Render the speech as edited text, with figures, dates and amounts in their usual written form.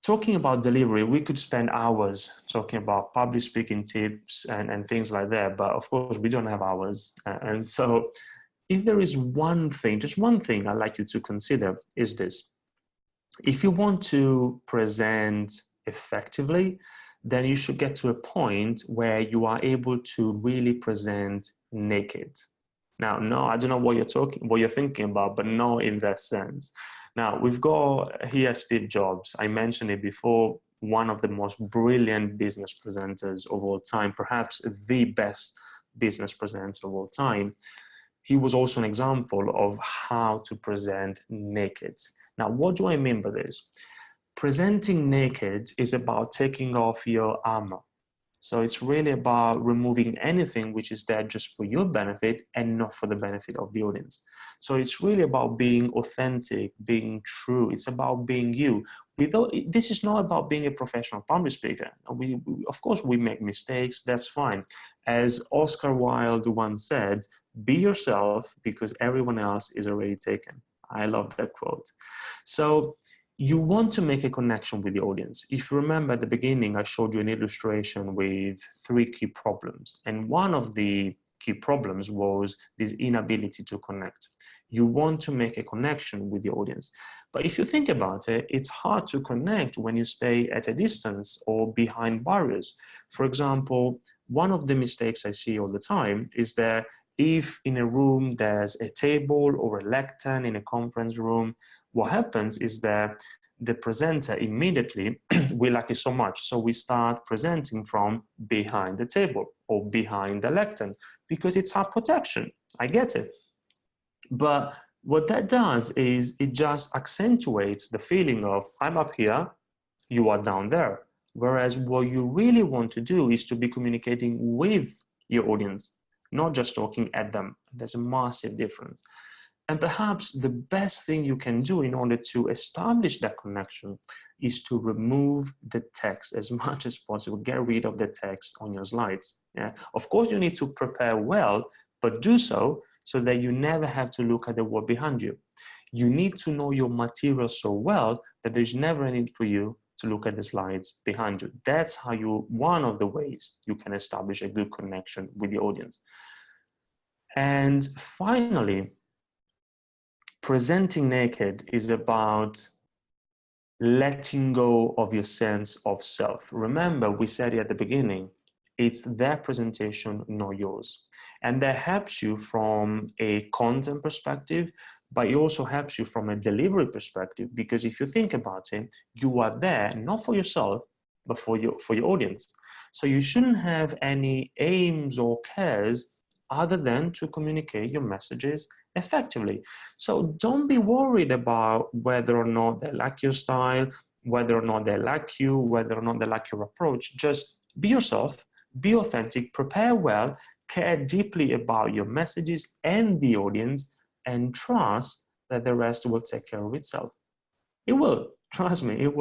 talking about delivery, we could spend hours talking about public speaking tips and things like that. But of course, we don't have hours. And so if there is one thing, just one thing I'd like you to consider is this. If you want to present effectively, then you should get to a point where you are able to really present naked. Now, no, I don't know what you're thinking about, but no, in that sense. Now, we've got here Steve Jobs. I mentioned it before, one of the most brilliant business presenters of all time, perhaps the best business presenter of all time. He was also an example of how to present naked. Now, what do I mean by this? Presenting naked is about taking off your armor. So it's really about removing anything which is there just for your benefit and not for the benefit of the audience. So it's really about being authentic, being true. It's about being you. This is not about being a professional public speaker. Of course, we make mistakes. That's fine. As Oscar Wilde once said, be yourself because everyone else is already taken. I love that quote. So you want to make a connection with the audience. If you remember at the beginning, I showed you an illustration with 3 key problems. And one of the key problems was this inability to connect. You want to make a connection with the audience. But if you think about it, it's hard to connect when you stay at a distance or behind barriers. For example, one of the mistakes I see all the time is that if in a room there's a table or a lectern in a conference room, what happens is that the presenter immediately, we like it so much, so we start presenting from behind the table or behind the lectern because it's our protection. I get it. But what that does is it just accentuates the feeling of I'm up here, you are down there. Whereas what you really want to do is to be communicating with your audience, not just talking at them. There's a massive difference. And perhaps the best thing you can do in order to establish that connection is to remove the text as much as possible. Get rid of the text on your slides. Yeah? Of course, you need to prepare well, but do so that you never have to look at the word behind you. You need to know your material so well that there's never a need for you to look at the slides behind you. That's how one of the ways you can establish a good connection with the audience. And finally, presenting naked is about letting go of your sense of self. Remember, we said it at the beginning, it's their presentation, not yours. And that helps you from a content perspective, but it also helps you from a delivery perspective, because if you think about it, you are there not for yourself, but for your audience. So you shouldn't have any aims or cares other than to communicate your messages effectively. So don't be worried about whether or not they like your style, whether or not they like you, whether or not they like your approach. Just be yourself, be authentic, prepare well, care deeply about your messages and the audience, and trust that the rest will take care of itself. It will, trust me, it will.